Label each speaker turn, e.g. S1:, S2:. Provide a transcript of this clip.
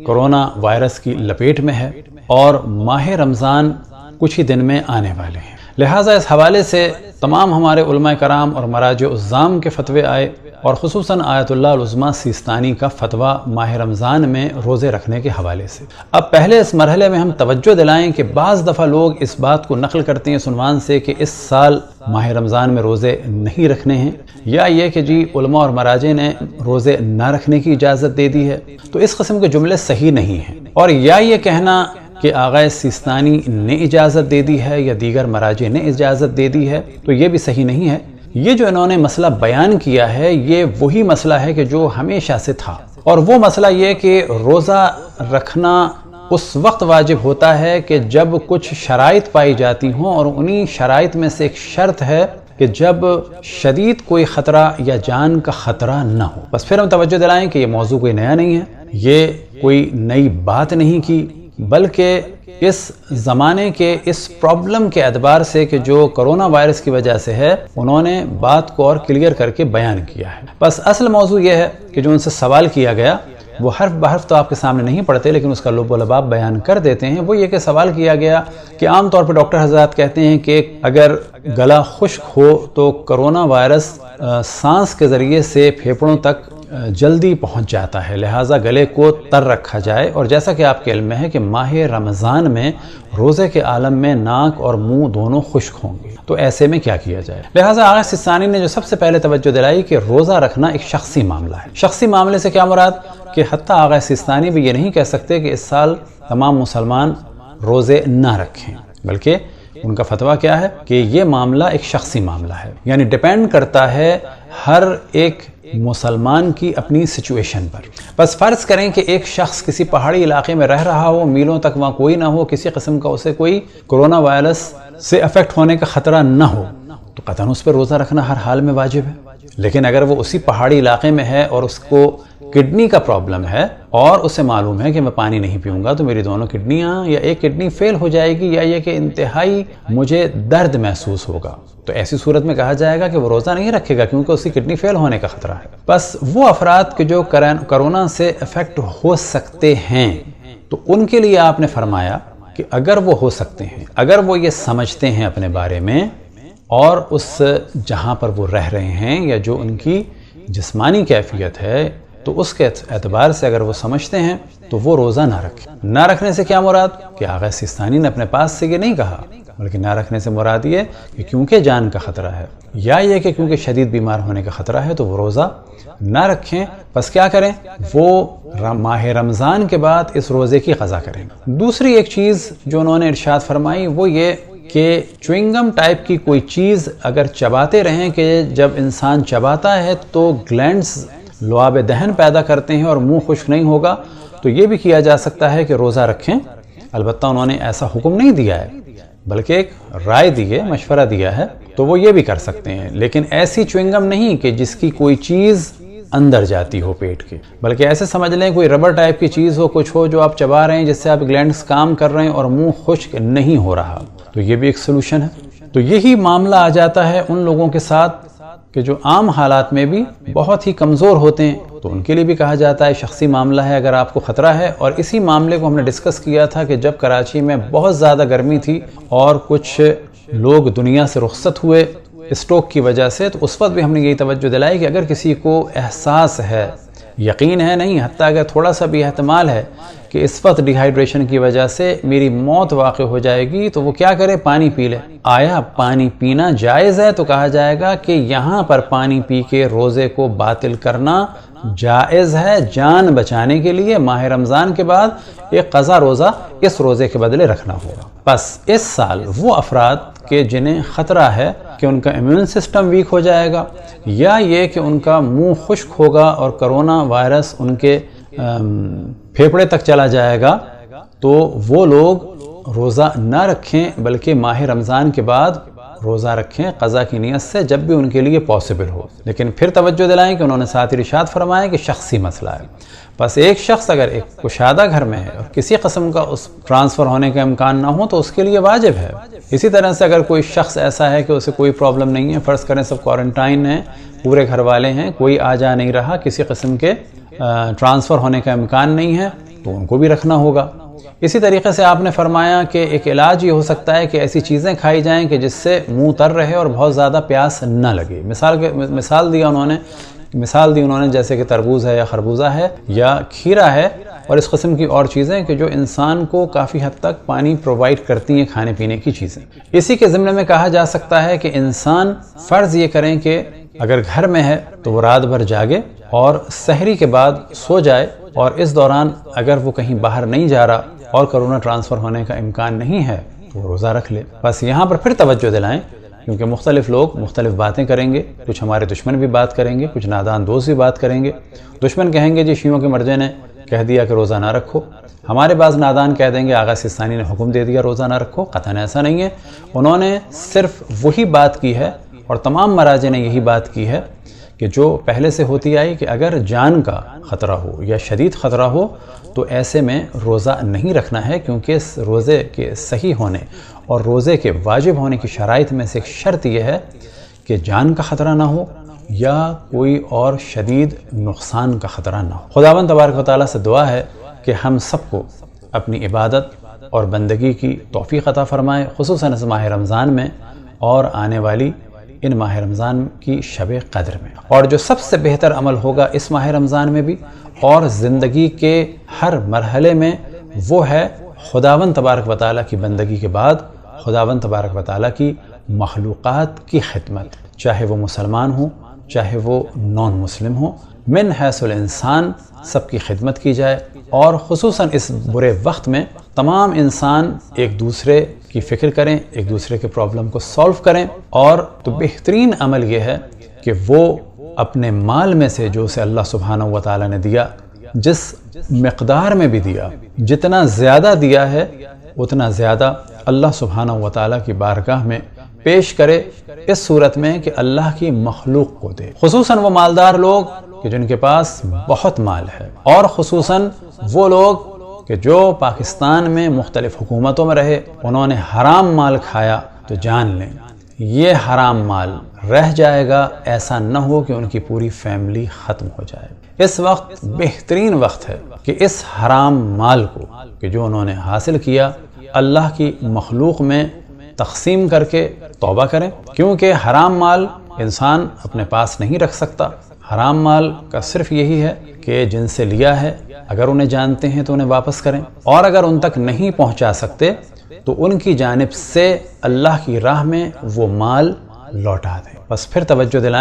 S1: Corona virus کی لپیٹ میں ہے اور ماہ رمضان کچھ ہی دن میں آنے والے ہیں، لہٰذا اس حوالے سے تمام ہمارے علماء کرام اور مراجع الزام کے فتوے آئے، اور خصوصاً آیت اللہ العظمیٰ سیستانی کا فتویٰ ماہ رمضان میں روزے رکھنے کے حوالے سے۔ اب پہلے اس مرحلے میں ہم توجہ دلائیں کہ بعض دفعہ لوگ اس بات کو نقل کرتے ہیں اس عنوان سے کہ اس سال ماہ رمضان میں روزے نہیں رکھنے ہیں، یا یہ کہ جی علماء اور مراجع نے روزے نہ رکھنے کی اجازت دے دی ہے، تو اس قسم کے جملے صحیح نہیں ہیں، اور یا یہ کہنا کہ آغا سیستانی نے اجازت دے دی ہے یا دیگر مراجع نے اجازت دے دی ہے، تو یہ بھی صحیح نہیں ہے۔ یہ جو انہوں نے مسئلہ بیان کیا ہے یہ وہی مسئلہ ہے کہ جو ہمیشہ سے تھا، اور وہ مسئلہ یہ کہ روزہ رکھنا اس وقت واجب ہوتا ہے کہ جب کچھ شرائط پائی جاتی ہوں، اور انہی شرائط میں سے ایک شرط ہے کہ جب شدید کوئی خطرہ یا جان کا خطرہ نہ ہو۔ بس پھر ہم توجہ دلائیں کہ یہ موضوع کوئی نیا نہیں ہے، یہ کوئی نئی بات نہیں کی، بلکہ اس زمانے کے اس پرابلم کے اعتبار سے کہ جو کرونا وائرس کی وجہ سے ہے، انہوں نے بات کو اور کلیئر کر کے بیان کیا ہے۔ بس اصل موضوع یہ ہے کہ جو ان سے سوال کیا گیا وہ حرف بحرف تو آپ کے سامنے نہیں پڑھتے، لیکن اس کا لب و لباب بیان کر دیتے ہیں۔ وہ یہ کہ سوال کیا گیا کہ عام طور پر ڈاکٹر حضرات کہتے ہیں کہ اگر گلا خشک ہو تو کرونا وائرس سانس کے ذریعے سے پھیپھڑوں تک جلدی پہنچ جاتا ہے، لہٰذا گلے کو تر رکھا جائے، اور جیسا کہ آپ کے علم میں ہے کہ ماہ رمضان میں روزے کے عالم میں ناک اور منہ دونوں خشک ہوں گے، تو ایسے میں کیا کیا جائے؟ لہٰذا آغا سیستانی نے جو سب سے پہلے توجہ دلائی کہ روزہ رکھنا ایک شخصی معاملہ ہے۔ شخصی معاملے سے کیا مراد؟ کہ حتیٰ آغا سیستانی بھی یہ نہیں کہہ سکتے کہ اس سال تمام مسلمان روزے نہ رکھیں، بلکہ ان کا فتویٰ کیا ہے کہ یہ معاملہ ایک شخصی معاملہ ہے، یعنی ڈیپینڈ کرتا ہے ہر ایک مسلمان کی اپنی سچویشن پر۔ بس فرض کریں کہ ایک شخص کسی پہاڑی علاقے میں رہ رہا ہو، میلوں تک وہاں کوئی نہ ہو، کسی قسم کا اسے کوئی کرونا وائرس سے افیکٹ ہونے کا خطرہ نہ ہو، تو قطعاً اس پر روزہ رکھنا ہر حال میں واجب ہے۔ لیکن اگر وہ اسی پہاڑی علاقے میں ہے اور اس کو کڈنی کا پرابلم ہے اور اسے معلوم ہے کہ میں پانی نہیں پیوں گا تو میری دونوں کڈنیاں یا ایک کڈنی فیل ہو جائے گی، یا یہ کہ انتہائی مجھے درد محسوس ہوگا، تو ایسی صورت میں کہا جائے گا کہ وہ روزہ نہیں رکھے گا کیونکہ اس کی کڈنی فیل ہونے کا خطرہ ہے۔ بس وہ افراد کے جو کرونا سے افیکٹ ہو سکتے ہیں تو ان کے لیے آپ نے فرمایا کہ اگر وہ ہو سکتے ہیں، اگر وہ یہ سمجھتے ہیں اپنے بارے میں، اور اس جہاں پر وہ رہ رہے ہیں یا جو ان کی جسمانی کیفیت ہے، تو اس کے اعتبار سے اگر وہ سمجھتے ہیں تو وہ روزہ نہ رکھیں۔ نہ رکھنے سے کیا مراد؟ کہ آغا سیستانی نے اپنے پاس سے یہ نہیں کہا، بلکہ نہ رکھنے سے مراد یہ کہ کیونکہ جان کا خطرہ ہے، یا یہ کہ کیونکہ شدید بیمار ہونے کا خطرہ ہے تو وہ روزہ نہ رکھیں۔ بس کیا کریں؟ وہ ماہ رمضان کے بعد اس روزے کی قضا کریں۔ دوسری ایک چیز جو انہوں نے ارشاد فرمائی وہ یہ کہ چوئنگم ٹائپ کی کوئی چیز اگر چباتے رہیں، کہ جب انسان چباتا ہے تو گلینڈز لعاب دہن پیدا کرتے ہیں اور منہ خشک نہیں ہوگا، تو یہ بھی کیا جا سکتا ہے کہ روزہ رکھیں۔ البتہ انہوں نے ایسا حکم نہیں دیا ہے، بلکہ ایک رائے دی ہے، مشورہ دیا ہے، تو وہ یہ بھی کر سکتے ہیں، لیکن ایسی چوئنگم نہیں کہ جس کی کوئی چیز اندر جاتی ہو پیٹ کے، بلکہ ایسے سمجھ لیں کوئی ربر ٹائپ کی چیز ہو، کچھ ہو جو آپ چبا رہے ہیں جس سے آپ گلینڈز کام کر رہے ہیں اور منہ خشک نہیں ہو رہا، تو یہ بھی ایک سلوشن ہے۔ تو یہی معاملہ آ جاتا ہے ان لوگوں کے ساتھ کہ جو عام حالات میں بھی بہت ہی کمزور ہوتے ہیں، تو ان کے لیے بھی کہا جاتا ہے شخصی معاملہ ہے اگر آپ کو خطرہ ہے۔ اور اسی معاملے کو ہم نے ڈسکس کیا تھا کہ جب کراچی میں بہت زیادہ گرمی تھی اور کچھ لوگ دنیا سے رخصت ہوئے اسٹروک کی وجہ سے، تو اس وقت بھی ہم نے یہی توجہ دلائی کہ اگر کسی کو احساس ہے، یقین ہے نہیں، حتیٰ اگر تھوڑا سا بھی احتمال ہے کہ اس وقت ڈی ہائیڈریشن کی وجہ سے میری موت واقع ہو جائے گی، تو وہ کیا کرے؟ پانی پی لے۔ آیا پانی پینا جائز ہے؟ تو کہا جائے گا کہ یہاں پر پانی پی کے روزے کو باطل کرنا جائز ہے، جان بچانے کے لیے ماہ رمضان کے بعد ایک قضا روزہ اس روزے کے بدلے رکھنا ہوگا۔ بس اس سال وہ افراد کہ جنہیں خطرہ ہے کہ ان کا امیون سسٹم ویک ہو جائے گا، یا یہ کہ ان کا منہ خشک ہوگا اور کرونا وائرس ان کے پھیپھڑے تک چلا جائے گا، تو وہ لوگ روزہ نہ رکھیں بلکہ ماہ رمضان کے بعد روزہ رکھیں قضا کی نیت سے جب بھی ان کے لیے پاسبل ہو۔ لیکن پھر توجہ دلائیں کہ انہوں نے ساتھ ارشاد فرمایا کہ شخصی مسئلہ ہے۔ بس ایک شخص اگر ایک کشادہ گھر میں ہے اور کسی قسم کا اس ٹرانسفر ہونے کا امکان نہ ہو تو اس کے لیے واجب ہے۔ اسی طرح سے اگر کوئی شخص ایسا ہے کہ اسے کوئی پرابلم نہیں ہے، فرض کریں سب کوارنٹائن ہیں، پورے گھر والے ہیں، کوئی آ جا نہیں رہا، کسی قسم کے ٹرانسفر ہونے کا امکان نہیں ہے، تو ان کو بھی رکھنا ہوگا۔ اسی طریقے سے آپ نے فرمایا کہ ایک علاج یہ ہو سکتا ہے کہ ایسی چیزیں کھائی جائیں کہ جس سے منہ تر رہے اور بہت زیادہ پیاس نہ لگے۔ مثال دی انہوں نے جیسے کہ تربوز ہے یا خربوزہ ہے یا کھیرا ہے اور اس قسم کی اور چیزیں کہ جو انسان کو کافی حد تک پانی پرووائڈ کرتی ہیں، کھانے پینے کی چیزیں۔ اسی کے ضمن میں کہا جا سکتا ہے کہ انسان فرض یہ کریں کہ اگر گھر میں ہے تو وہ رات بھر جاگے اور سحری کے بعد سو جائے، اور اس دوران اگر وہ کہیں باہر نہیں جا رہا اور کرونا ٹرانسفر ہونے کا امکان نہیں ہے تو وہ روزہ رکھ لے۔ بس یہاں پر پھر توجہ دلائیں، کیونکہ مختلف لوگ مختلف باتیں کریں گے، کچھ ہمارے دشمن بھی بات کریں گے، کچھ نادان دوست بھی بات کریں گے۔ دشمن کہیں گے جی شیعوں کے مرجع نے کہہ دیا کہ روزہ نہ رکھو، ہمارے بعض نادان کہہ دیں گے آغا سیستانی نے حکم دے دیا روزہ نہ رکھو۔ قطعاً ایسا نہیں ہے، انہوں نے صرف وہی بات کی ہے اور تمام مراجع نے یہی بات کی ہے کہ جو پہلے سے ہوتی آئی کہ اگر جان کا خطرہ ہو یا شدید خطرہ ہو تو ایسے میں روزہ نہیں رکھنا ہے، کیونکہ اس روزے کے صحیح ہونے اور روزے کے واجب ہونے کی شرائط میں سے ایک شرط یہ ہے کہ جان کا خطرہ نہ ہو یا کوئی اور شدید نقصان کا خطرہ نہ ہو۔ خداوند تبارک و تعالیٰ سے دعا ہے کہ ہم سب کو اپنی عبادت اور بندگی کی توفیق عطا فرمائے، خصوصاً اس ماہ رمضان میں اور آنے والی ان ماہ رمضان کی شب قدر میں۔ اور جو سب سے بہتر عمل ہوگا اس ماہ رمضان میں بھی اور زندگی کے ہر مرحلے میں، وہ ہے خداوند تبارک و تعالیٰ کی بندگی کے بعد خداوند تبارک و تعالیٰ کی مخلوقات کی خدمت، چاہے وہ مسلمان ہوں چاہے وہ نان مسلم ہوں، من حیث الانسان سب کی خدمت کی جائے، اور خصوصاً اس برے وقت میں تمام انسان ایک دوسرے کی فکر کریں، ایک دوسرے کے پرابلم کو سولو کریں، اور تو بہترین عمل یہ ہے کہ وہ اپنے مال میں سے جو اسے اللہ سبحانہ و تعالیٰ نے دیا، جس مقدار میں بھی دیا، جتنا زیادہ دیا ہے اتنا زیادہ اللہ سبحانہ و تعالیٰ کی بارگاہ میں پیش کرے، اس صورت میں کہ اللہ کی مخلوق کو دے، خصوصاً وہ مالدار لوگ کہ جن کے پاس بہت مال ہے، اور خصوصاً وہ لوگ کہ جو پاکستان میں مختلف حکومتوں میں رہے، انہوں نے حرام مال کھایا، تو جان لیں یہ حرام مال رہ جائے گا، ایسا نہ ہو کہ ان کی پوری فیملی ختم ہو جائے۔ اس وقت بہترین وقت ہے کہ اس حرام مال کو کہ جو انہوں نے حاصل کیا اللہ کی مخلوق میں تقسیم کر کے توبہ کریں، کیونکہ حرام مال انسان اپنے پاس نہیں رکھ سکتا۔ حرام مال کا صرف یہی ہے کہ جن سے لیا ہے اگر انہیں جانتے ہیں تو انہیں واپس کریں، اور اگر ان تک نہیں پہنچا سکتے تو ان کی جانب سے اللہ کی راہ میں وہ مال لوٹا دیں۔ بس پھر توجہ دلائیں۔